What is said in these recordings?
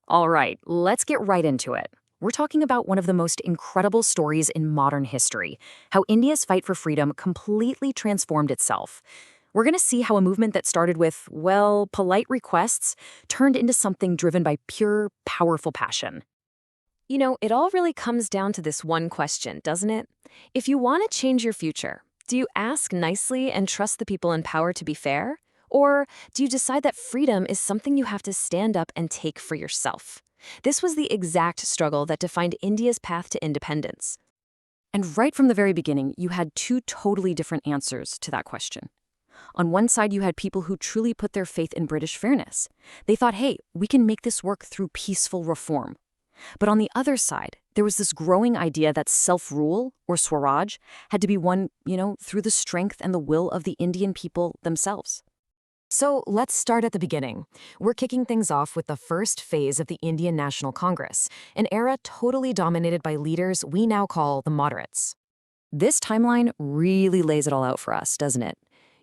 All right, let's get right into it. We're talking about one of the most incredible stories in modern history, how India's fight for freedom completely transformed itself. We're going to see how a movement that started with, well, polite requests turned into something driven by pure, powerful passion. It all really comes down to this one question, doesn't it? If you want to change your future, do you ask nicely and trust the people in power to be fair? Or do you decide that freedom is something you have to stand up and take for yourself? This was the exact struggle that defined India's path to independence. And right from the very beginning, you had two totally different answers to that question. On one side, you had people who truly put their faith in British fairness. They thought, hey, we can make this work through peaceful reform. But on the other side, there was this growing idea that self-rule, or Swaraj, had to be won, through the strength and the will of the Indian people themselves. So let's start at the beginning. We're kicking things off with the first phase of the Indian National Congress, an era totally dominated by leaders we now call the moderates. This timeline really lays it all out for us, doesn't it?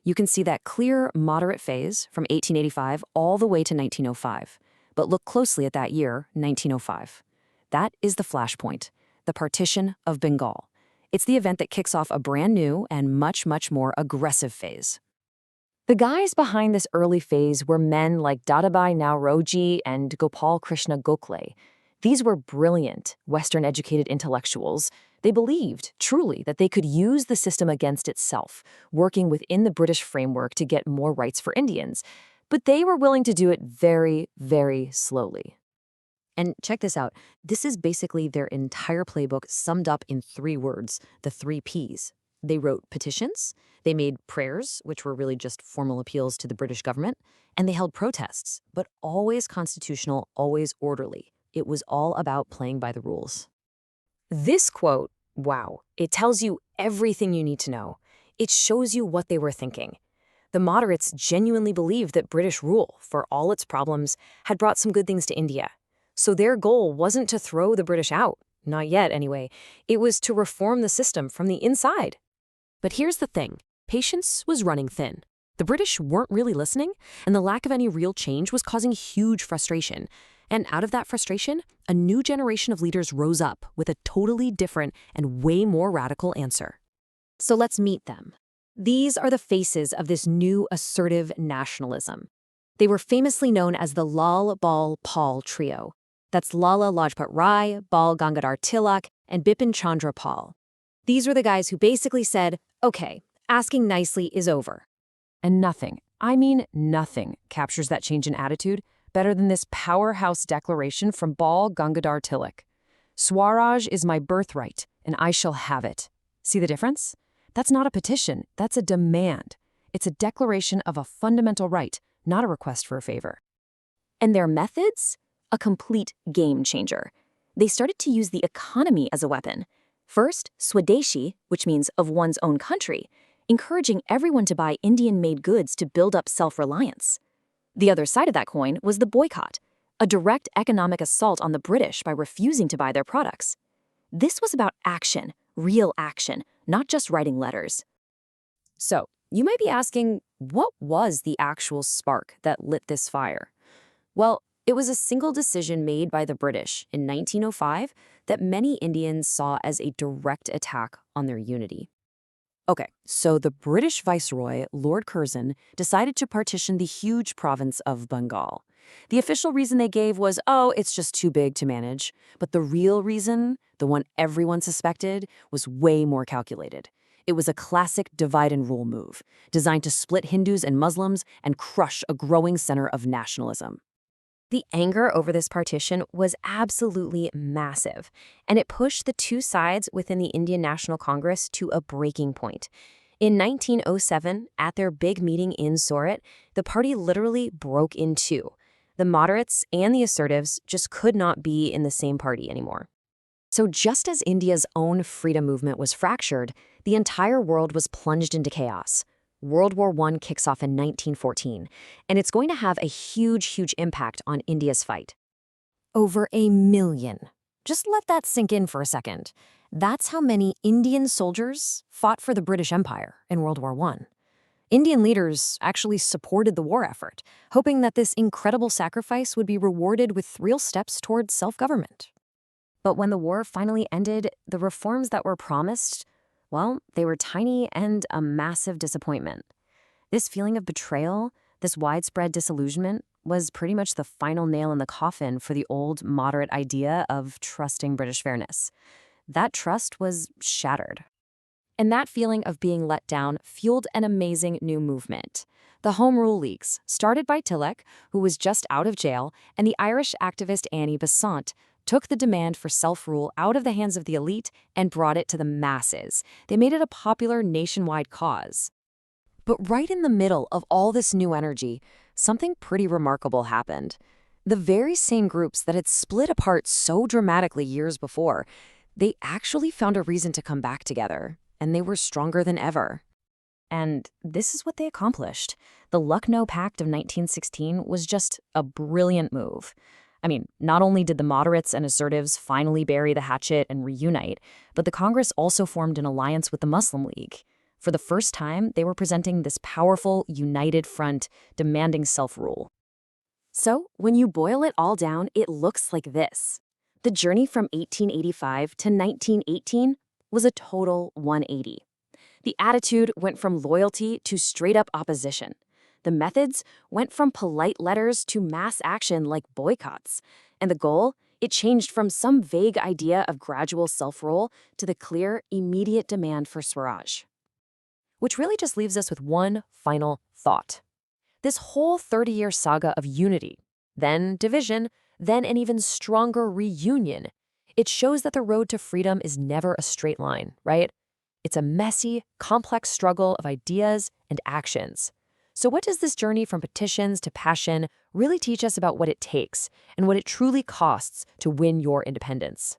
You can see that clear moderate phase from 1885 all the way to 1905. But look closely at that year, 1905. That is the flashpoint, the Partition of Bengal. It's the event that kicks off a brand new and much, much more aggressive phase. The guys behind this early phase were men like Dadabhai Naoroji and Gopal Krishna Gokhale. These were brilliant, Western-educated intellectuals. They believed, truly, that they could use the system against itself, working within the British framework to get more rights for Indians. But they were willing to do it very, very slowly. And check this out. This is basically their entire playbook summed up in 3 words, the 3 Ps. They wrote petitions, they made prayers, which were really just formal appeals to the British government, and they held protests, but always constitutional, always orderly. It was all about playing by the rules. This quote, wow, it tells you everything you need to know. It shows you what they were thinking. The moderates genuinely believed that British rule, for all its problems, had brought some good things to India. So their goal wasn't to throw the British out, not yet anyway. It was to reform the system from the inside. But here's the thing. Patience was running thin. The British weren't really listening, and the lack of any real change was causing huge frustration. And out of that frustration, a new generation of leaders rose up with a totally different and way more radical answer. So let's meet them. These are the faces of this new assertive nationalism. They were famously known as the Lal Bal Pal trio. That's Lala Lajpat Rai, Bal Gangadhar Tilak, and Bipin Chandra Pal. These were the guys who basically said, okay, asking nicely is over. And nothing, I mean nothing, captures that change in attitude better than this powerhouse declaration from Bal Gangadhar Tilak. Swaraj is my birthright, and I shall have it. See the difference? That's not a petition, that's a demand. It's a declaration of a fundamental right, not a request for a favor. And their methods? A complete game changer. They started to use the economy as a weapon. First, Swadeshi, which means of one's own country, encouraging everyone to buy Indian-made goods to build up self-reliance. The other side of that coin was the boycott, a direct economic assault on the British by refusing to buy their products. This was about action, real action, not just writing letters. So, you might be asking, what was the actual spark that lit this fire? Well, it was a single decision made by the British in 1905 that many Indians saw as a direct attack on their unity. Okay, so the British Viceroy, Lord Curzon, decided to partition the huge province of Bengal. The official reason they gave was, oh, it's just too big to manage. But the real reason, the one everyone suspected, was way more calculated. It was a classic divide-and-rule move, designed to split Hindus and Muslims and crush a growing center of nationalism. The anger over this partition was absolutely massive, and it pushed the two sides within the Indian National Congress to a breaking point. In 1907, at their big meeting in Surat, the party literally broke in two. The moderates and the assertives just could not be in the same party anymore. So just as India's own freedom movement was fractured, the entire world was plunged into chaos. World War I kicks off in 1914, and it's going to have a huge, huge impact on India's fight. Over 1 million. Just let that sink in for a second. That's how many Indian soldiers fought for the British Empire in World War I. Indian leaders actually supported the war effort, hoping that this incredible sacrifice would be rewarded with real steps towards self-government. But when the war finally ended, the reforms that were promised, well, they were tiny and a massive disappointment. This feeling of betrayal, this widespread disillusionment, was pretty much the final nail in the coffin for the old moderate idea of trusting British fairness. That trust was shattered. And that feeling of being let down fueled an amazing new movement. The Home Rule Leagues, started by Tilak, who was just out of jail, and the Irish activist Annie Besant, took the demand for self-rule out of the hands of the elite and brought it to the masses. They made it a popular nationwide cause. But right in the middle of all this new energy, something pretty remarkable happened. The very same groups that had split apart so dramatically years before, they actually found a reason to come back together, and they were stronger than ever. And this is what they accomplished. The Lucknow Pact of 1916 was just a brilliant move. I mean, not only did the moderates and assertives finally bury the hatchet and reunite, but the Congress also formed an alliance with the Muslim League. For the first time, they were presenting this powerful, united front demanding self-rule. So, when you boil it all down, it looks like this. The journey from 1885 to 1918 was a total 180. The attitude went from loyalty to straight-up opposition. The methods went from polite letters to mass action like boycotts. And the goal? It changed from some vague idea of gradual self-rule to the clear, immediate demand for Swaraj. Which really just leaves us with one final thought. This whole 30-year saga of unity, then division, then an even stronger reunion, it shows that the road to freedom is never a straight line, right? It's a messy, complex struggle of ideas and actions. So what does this journey from petitions to passion really teach us about what it takes and what it truly costs to win your independence?